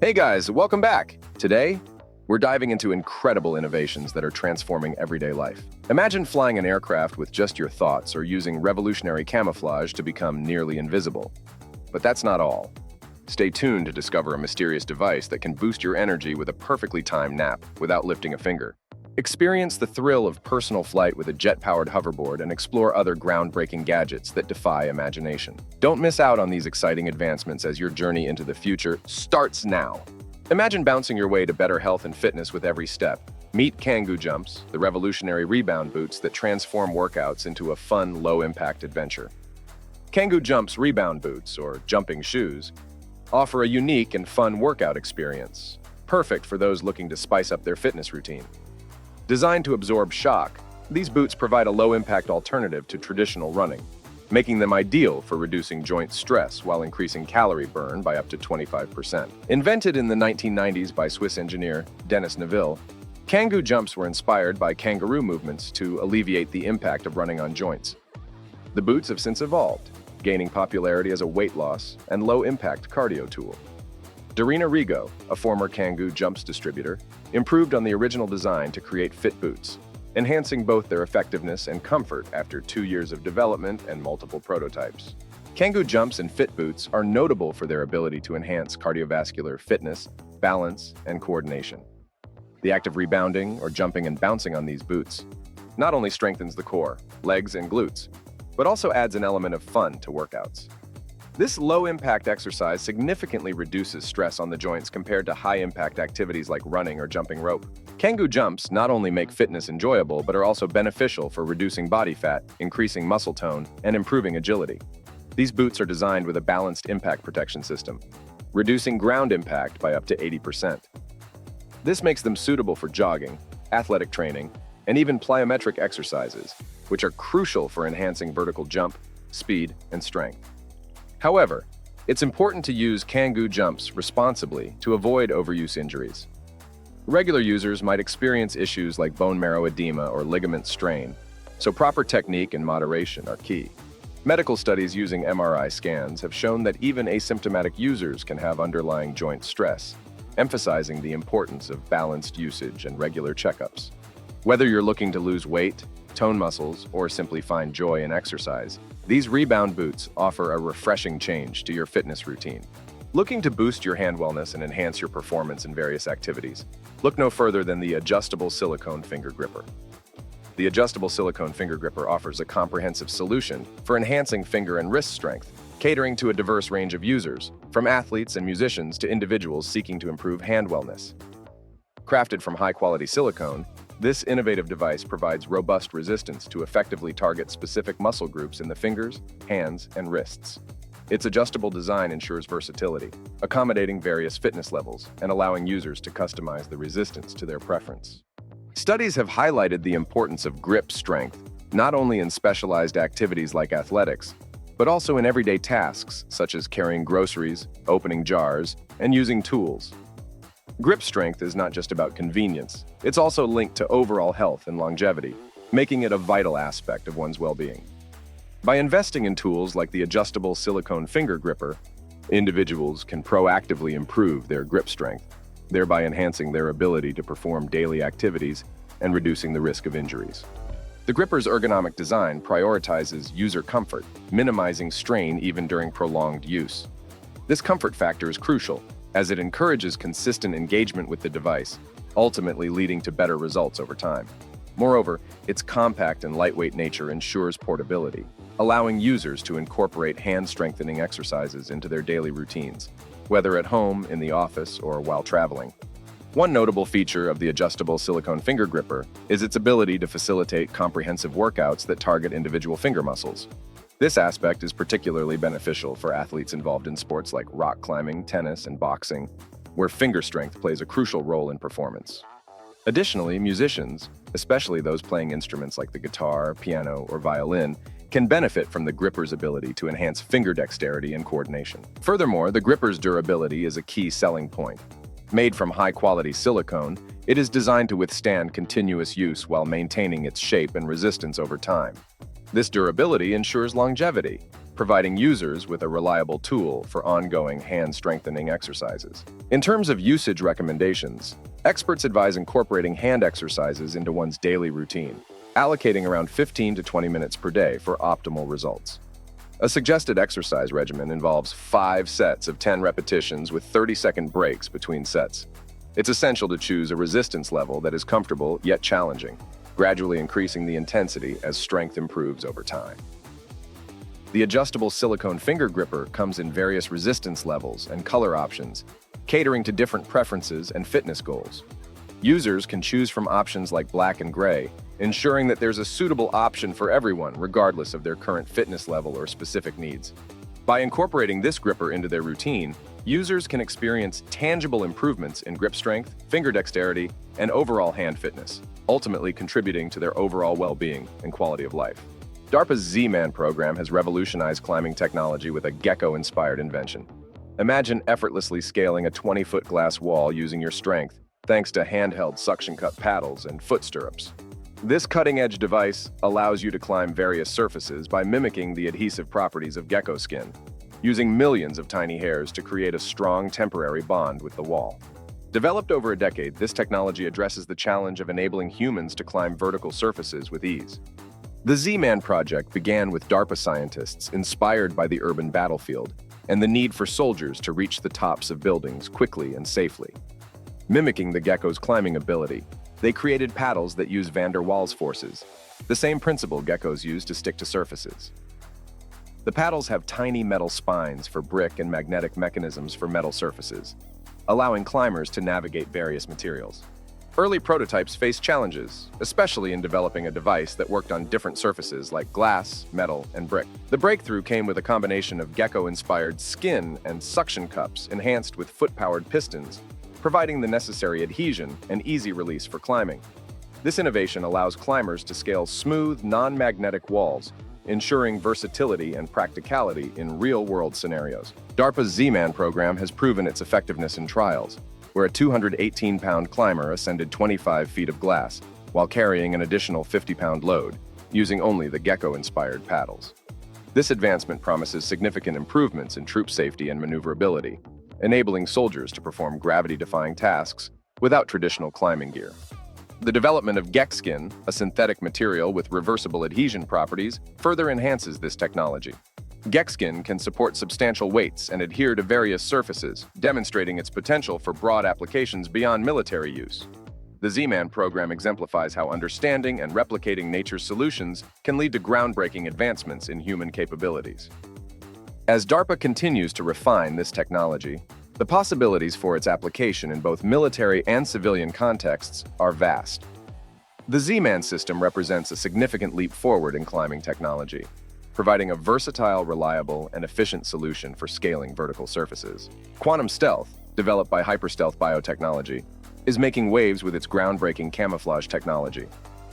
Hey guys, welcome back. Today, we're diving into incredible innovations that are transforming everyday life. Imagine flying an aircraft with just your thoughts or using revolutionary camouflage to become nearly invisible. But that's not all. Stay tuned to discover a mysterious device that can boost your energy with a perfectly timed nap without lifting a finger. Experience the thrill of personal flight with a jet-powered hoverboard and explore other groundbreaking gadgets that defy imagination. Don't miss out on these exciting advancements as your journey into the future starts now. Imagine bouncing your way to better health and fitness with every step. Meet Kangoo Jumps, the revolutionary rebound boots that transform workouts into a fun, low-impact adventure. Kangoo Jumps rebound boots, or jumping shoes, offer a unique and fun workout experience, perfect for those looking to spice up their fitness routine. Designed to absorb shock, these boots provide a low-impact alternative to traditional running, making them ideal for reducing joint stress while increasing calorie burn by up to 25%. Invented in the 1990s by Swiss engineer Denis Neville, Kangoo Jumps were inspired by kangaroo movements to alleviate the impact of running on joints. The boots have since evolved, gaining popularity as a weight loss and low-impact cardio tool. Darina Rigo, a former Kangoo Jumps distributor, improved on the original design to create fit boots, enhancing both their effectiveness and comfort after 2 years of development and multiple prototypes. Kangoo Jumps and fit boots are notable for their ability to enhance cardiovascular fitness, balance, and coordination. The act of rebounding or jumping and bouncing on these boots not only strengthens the core, legs, and glutes, but also adds an element of fun to workouts. This low-impact exercise significantly reduces stress on the joints compared to high-impact activities like running or jumping rope. Kangoo Jumps not only make fitness enjoyable, but are also beneficial for reducing body fat, increasing muscle tone, and improving agility. These boots are designed with a balanced impact protection system, reducing ground impact by up to 80%. This makes them suitable for jogging, athletic training, and even plyometric exercises, which are crucial for enhancing vertical jump, speed, and strength. However, it's important to use Kangoo Jumps responsibly to avoid overuse injuries. Regular users might experience issues like bone marrow edema or ligament strain, so proper technique and moderation are key. Medical studies using MRI scans have shown that even asymptomatic users can have underlying joint stress, emphasizing the importance of balanced usage and regular checkups. Whether you're looking to lose weight, tone muscles, or simply find joy in exercise, these rebound boots offer a refreshing change to your fitness routine. Looking to boost your hand wellness and enhance your performance in various activities? Look no further than the adjustable silicone finger gripper. The adjustable silicone finger gripper offers a comprehensive solution for enhancing finger and wrist strength, catering to a diverse range of users, from athletes and musicians to individuals seeking to improve hand wellness. Crafted from high-quality silicone, this innovative device provides robust resistance to effectively target specific muscle groups in the fingers, hands, and wrists. Its adjustable design ensures versatility, accommodating various fitness levels and allowing users to customize the resistance to their preference. Studies have highlighted the importance of grip strength, not only in specialized activities like athletics, but also in everyday tasks such as carrying groceries, opening jars, and using tools. Grip strength is not just about convenience, it's also linked to overall health and longevity, making it a vital aspect of one's well-being. By investing in tools like the adjustable silicone finger gripper, individuals can proactively improve their grip strength, thereby enhancing their ability to perform daily activities and reducing the risk of injuries. The gripper's ergonomic design prioritizes user comfort, minimizing strain even during prolonged use. This comfort factor is crucial, as it encourages consistent engagement with the device, ultimately leading to better results over time. Moreover, its compact and lightweight nature ensures portability, allowing users to incorporate hand-strengthening exercises into their daily routines, whether at home, in the office, or while traveling. One notable feature of the adjustable silicone finger gripper is its ability to facilitate comprehensive workouts that target individual finger muscles. This aspect is particularly beneficial for athletes involved in sports like rock climbing, tennis, and boxing, where finger strength plays a crucial role in performance. Additionally, musicians, especially those playing instruments like the guitar, piano, or violin, can benefit from the gripper's ability to enhance finger dexterity and coordination. Furthermore, the gripper's durability is a key selling point. Made from high-quality silicone, it is designed to withstand continuous use while maintaining its shape and resistance over time. This durability ensures longevity, providing users with a reliable tool for ongoing hand-strengthening exercises. In terms of usage recommendations, experts advise incorporating hand exercises into one's daily routine, allocating around 15 to 20 minutes per day for optimal results. A suggested exercise regimen involves 5 sets of 10 repetitions with 30-second breaks between sets. It's essential to choose a resistance level that is comfortable yet challenging, gradually increasing the intensity as strength improves over time. The adjustable silicone finger gripper comes in various resistance levels and color options, catering to different preferences and fitness goals. Users can choose from options like black and gray, ensuring that there's a suitable option for everyone regardless of their current fitness level or specific needs. By incorporating this gripper into their routine, users can experience tangible improvements in grip strength, finger dexterity, and overall hand fitness, ultimately contributing to their overall well-being and quality of life. DARPA's Z-Man program has revolutionized climbing technology with a gecko-inspired invention. Imagine effortlessly scaling a 20-foot glass wall using your strength, thanks to handheld suction cup paddles and foot stirrups. This cutting-edge device allows you to climb various surfaces by mimicking the adhesive properties of gecko skin, using millions of tiny hairs to create a strong temporary bond with the wall. Developed over a decade, this technology addresses the challenge of enabling humans to climb vertical surfaces with ease. The Z-Man project began with DARPA scientists inspired by the urban battlefield and the need for soldiers to reach the tops of buildings quickly and safely. Mimicking the gecko's climbing ability, they created paddles that use van der Waals forces, the same principle geckos use to stick to surfaces. The paddles have tiny metal spines for brick and magnetic mechanisms for metal surfaces, allowing climbers to navigate various materials. Early prototypes faced challenges, especially in developing a device that worked on different surfaces like glass, metal, and brick. The breakthrough came with a combination of gecko-inspired skin and suction cups enhanced with foot-powered pistons, providing the necessary adhesion and easy release for climbing. This innovation allows climbers to scale smooth, non-magnetic walls, ensuring versatility and practicality in real-world scenarios. DARPA's Z-Man program has proven its effectiveness in trials, where a 218-pound climber ascended 25 feet of glass while carrying an additional 50-pound load, using only the gecko-inspired paddles. This advancement promises significant improvements in troop safety and maneuverability, enabling soldiers to perform gravity-defying tasks without traditional climbing gear. The development of gek skin, a synthetic material with reversible adhesion properties, further enhances this technology. Gek skin can support substantial weights and adhere to various surfaces, demonstrating its potential for broad applications beyond military use. The Z-Man program exemplifies how understanding and replicating nature's solutions can lead to groundbreaking advancements in human capabilities. As DARPA continues to refine this technology, the possibilities for its application in both military and civilian contexts are vast. The Z-Man system represents a significant leap forward in climbing technology, providing a versatile, reliable, and efficient solution for scaling vertical surfaces. Quantum Stealth, developed by Hyperstealth Biotechnology, is making waves with its groundbreaking camouflage technology.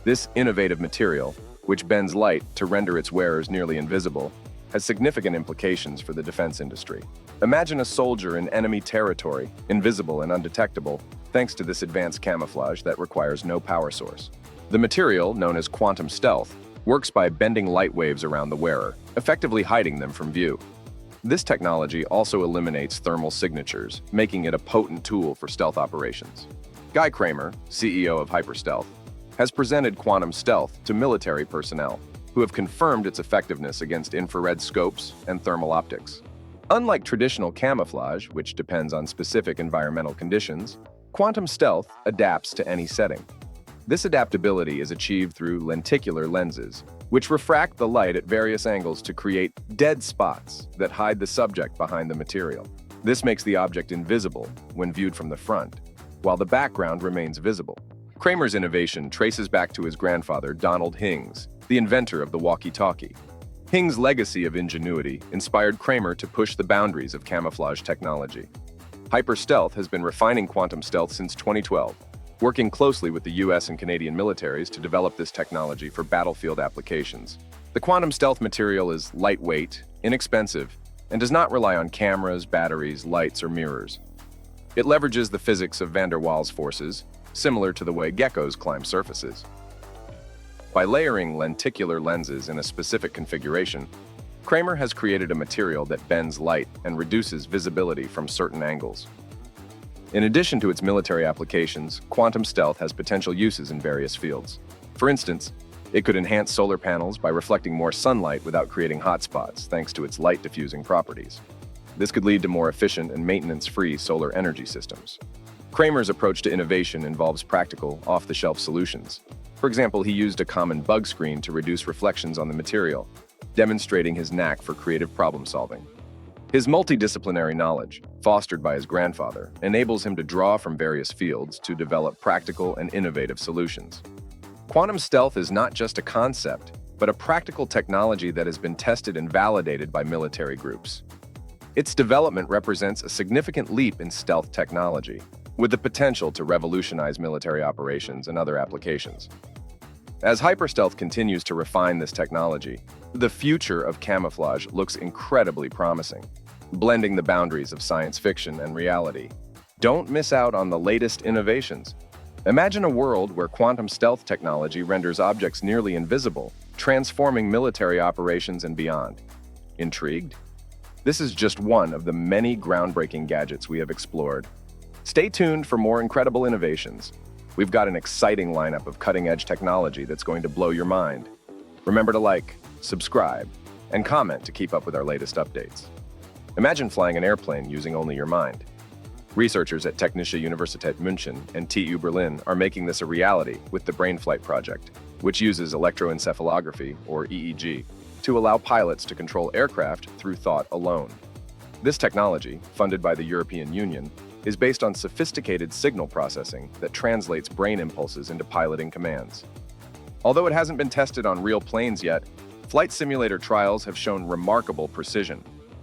This innovative material, which bends light to render its wearers nearly invisible, has significant implications for the defense industry. Imagine a soldier in enemy territory, invisible and undetectable, thanks to this advanced camouflage that requires no power source. The material, known as quantum stealth, works by bending light waves around the wearer, effectively hiding them from view. This technology also eliminates thermal signatures, making it a potent tool for stealth operations. Guy Kramer, CEO of Hyperstealth, has presented quantum stealth to military personnel, who have confirmed its effectiveness against infrared scopes and thermal optics. Unlike traditional camouflage, which depends on specific environmental conditions, quantum stealth adapts to any setting. This adaptability is achieved through lenticular lenses, which refract the light at various angles to create dead spots that hide the subject behind the material. This makes the object invisible when viewed from the front, while the background remains visible. Kramer's innovation traces back to his grandfather, Donald Hings, the inventor of the walkie-talkie. Hings' legacy of ingenuity inspired Kramer to push the boundaries of camouflage technology. Hyperstealth has been refining quantum stealth since 2012, working closely with the US and Canadian militaries to develop this technology for battlefield applications. The quantum stealth material is lightweight, inexpensive, and does not rely on cameras, batteries, lights, or mirrors. It leverages the physics of van der Waals forces, similar to the way geckos climb surfaces. By layering lenticular lenses in a specific configuration, Kramer has created a material that bends light and reduces visibility from certain angles. In addition to its military applications, quantum stealth has potential uses in various fields. For instance, it could enhance solar panels by reflecting more sunlight without creating hotspots, thanks to its light diffusing properties. This could lead to more efficient and maintenance-free solar energy systems. Kramer's approach to innovation involves practical, off-the-shelf solutions. For example, he used a common bug screen to reduce reflections on the material, demonstrating his knack for creative problem-solving. His multidisciplinary knowledge, fostered by his grandfather, enables him to draw from various fields to develop practical and innovative solutions. Quantum stealth is not just a concept, but a practical technology that has been tested and validated by military groups. Its development represents a significant leap in stealth technology, with the potential to revolutionize military operations and other applications. As hyperstealth continues to refine this technology, the future of camouflage looks incredibly promising, blending the boundaries of science fiction and reality. Don't miss out on the latest innovations. Imagine a world where quantum stealth technology renders objects nearly invisible, transforming military operations and beyond. Intrigued? This is just one of the many groundbreaking gadgets we have explored. Stay tuned for more incredible innovations. We've got an exciting lineup of cutting-edge technology that's going to blow your mind. Remember to like, subscribe, and comment to keep up with our latest updates. Imagine flying an airplane using only your mind. Researchers at Technische Universität München and TU Berlin are making this a reality with the BrainFlight project, which uses electroencephalography, or EEG, to allow pilots to control aircraft through thought alone. This technology, funded by the European Union, is based on sophisticated signal processing that translates brain impulses into piloting commands. Although it hasn't been tested on real planes yet, flight simulator trials have shown remarkable precision.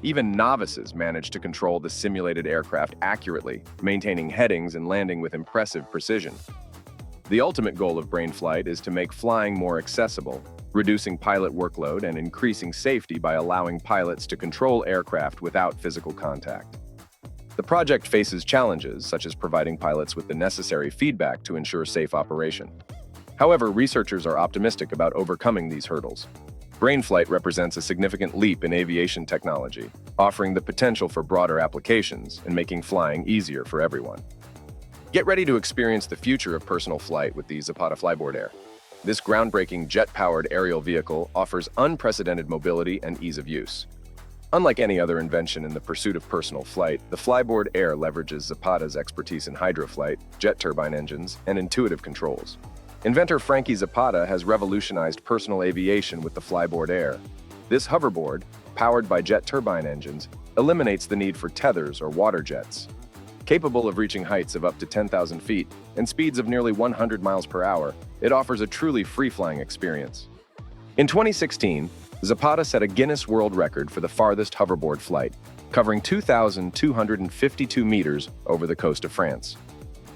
Even novices manage to control the simulated aircraft accurately, maintaining headings and landing with impressive precision. The ultimate goal of BrainFlight is to make flying more accessible, reducing pilot workload and increasing safety by allowing pilots to control aircraft without physical contact. The project faces challenges, such as providing pilots with the necessary feedback to ensure safe operation. However, researchers are optimistic about overcoming these hurdles. BrainFlight represents a significant leap in aviation technology, offering the potential for broader applications and making flying easier for everyone. Get ready to experience the future of personal flight with the Zapata Flyboard Air. This groundbreaking jet-powered aerial vehicle offers unprecedented mobility and ease of use. Unlike any other invention in the pursuit of personal flight, the Flyboard Air leverages Zapata's expertise in hydroflight, jet turbine engines, and intuitive controls. Inventor Frankie Zapata has revolutionized personal aviation with the Flyboard Air. This hoverboard, powered by jet turbine engines, eliminates the need for tethers or water jets. Capable of reaching heights of up to 10,000 feet and speeds of nearly 100 miles per hour, it offers a truly free-flying experience. In 2016, Zapata set a Guinness World Record for the farthest hoverboard flight, covering 2,252 meters over the coast of France.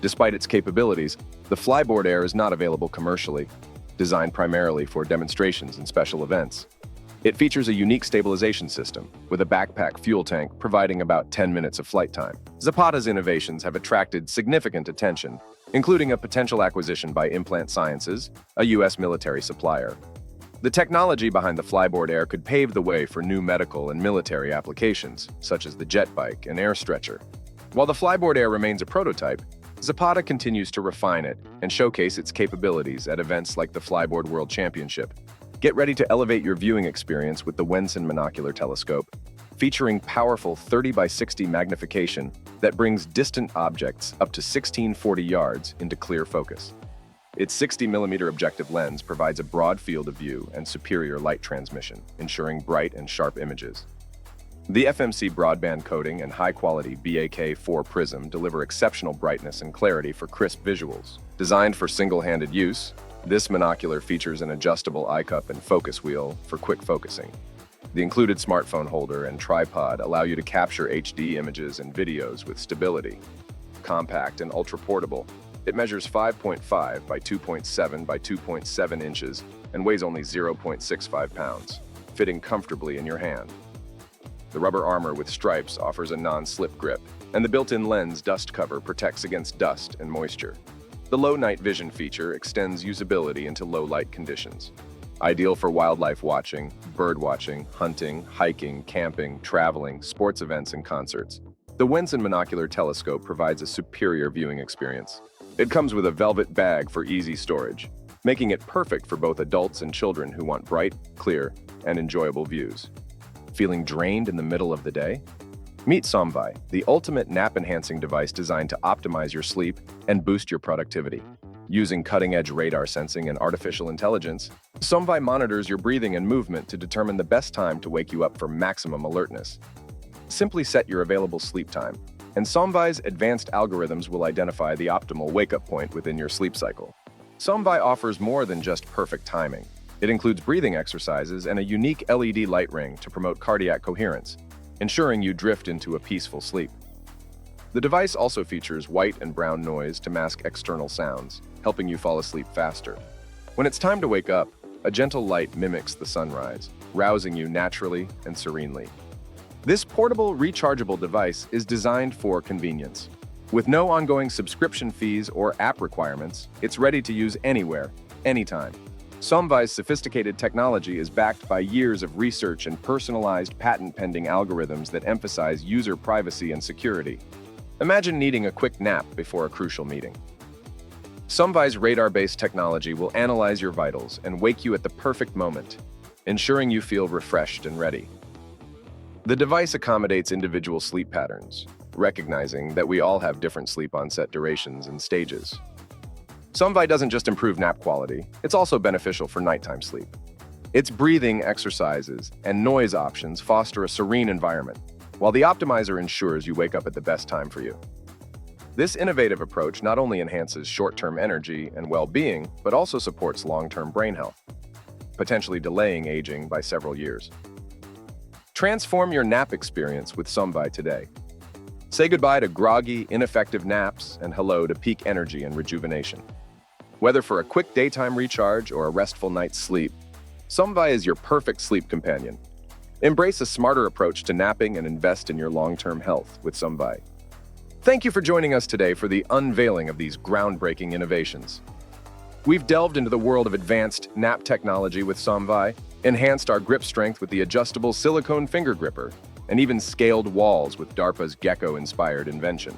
Despite its capabilities, the Flyboard Air is not available commercially, designed primarily for demonstrations and special events. It features a unique stabilization system, with a backpack fuel tank providing about 10 minutes of flight time. Zapata's innovations have attracted significant attention, including a potential acquisition by Implant Sciences, a U.S. military supplier. The technology behind the Flyboard Air could pave the way for new medical and military applications, such as the jet bike and air stretcher. While the Flyboard Air remains a prototype, Zapata continues to refine it and showcase its capabilities at events like the Flyboard World Championship. Get ready to elevate your viewing experience with the Wensen Monocular telescope, featuring powerful 30 by 60 magnification that brings distant objects up to 1640 yards into clear focus. Its 60mm objective lens provides a broad field of view and superior light transmission, ensuring bright and sharp images. The FMC broadband coating and high-quality BAK4 prism deliver exceptional brightness and clarity for crisp visuals. Designed for single-handed use, this monocular features an adjustable eye cup and focus wheel for quick focusing. The included smartphone holder and tripod allow you to capture HD images and videos with stability. Compact and ultra-portable, it measures 5.5 by 2.7 by 2.7 inches and weighs only 0.65 pounds, fitting comfortably in your hand. The rubber armor with stripes offers a non-slip grip, and the built-in lens dust cover protects against dust and moisture. The low night vision feature extends usability into low light conditions. Ideal for wildlife watching, bird watching, hunting, hiking, camping, traveling, sports events, and concerts. The Wensen Monocular telescope provides a superior viewing experience. It comes with a velvet bag for easy storage, making it perfect for both adults and children who want bright, clear, and enjoyable views. Feeling drained in the middle of the day? Meet Somvai, the ultimate nap-enhancing device designed to optimize your sleep and boost your productivity. Using cutting-edge radar sensing and artificial intelligence, Somvai monitors your breathing and movement to determine the best time to wake you up for maximum alertness. Simply set your available sleep time, and Somvai's advanced algorithms will identify the optimal wake-up point within your sleep cycle. Somvai offers more than just perfect timing. It includes breathing exercises and a unique LED light ring to promote cardiac coherence, ensuring you drift into a peaceful sleep. The device also features white and brown noise to mask external sounds, helping you fall asleep faster. When it's time to wake up, a gentle light mimics the sunrise, rousing you naturally and serenely. This portable, rechargeable device is designed for convenience. With no ongoing subscription fees or app requirements, it's ready to use anywhere, anytime. Somvai's sophisticated technology is backed by years of research and personalized patent-pending algorithms that emphasize user privacy and security. Imagine needing a quick nap before a crucial meeting. Somvai's radar-based technology will analyze your vitals and wake you at the perfect moment, ensuring you feel refreshed and ready. The device accommodates individual sleep patterns, recognizing that we all have different sleep onset durations and stages. Somvai doesn't just improve nap quality, it's also beneficial for nighttime sleep. Its breathing exercises and noise options foster a serene environment, while the optimizer ensures you wake up at the best time for you. This innovative approach not only enhances short-term energy and well-being, but also supports long-term brain health, potentially delaying aging by several years. Transform your nap experience with Somvai today. Say goodbye to groggy, ineffective naps and hello to peak energy and rejuvenation. Whether for a quick daytime recharge or a restful night's sleep, Somvai is your perfect sleep companion. Embrace a smarter approach to napping and invest in your long-term health with Somvai. Thank you for joining us today for the unveiling of these groundbreaking innovations. We've delved into the world of advanced nap technology with Somvai, enhanced our grip strength with the adjustable silicone finger gripper, and even scaled walls with DARPA's gecko-inspired Invention.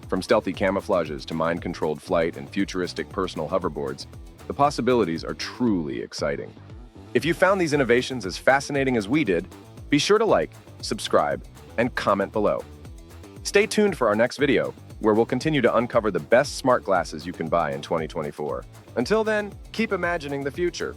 From stealthy camouflages to mind-controlled flight and futuristic personal hoverboards, the possibilities are truly exciting. If you found these innovations as fascinating as we did, be sure to like, subscribe, and comment below. Stay tuned for our next video, where we'll continue to uncover the best smart glasses you can buy in 2024. Until then, keep imagining the future.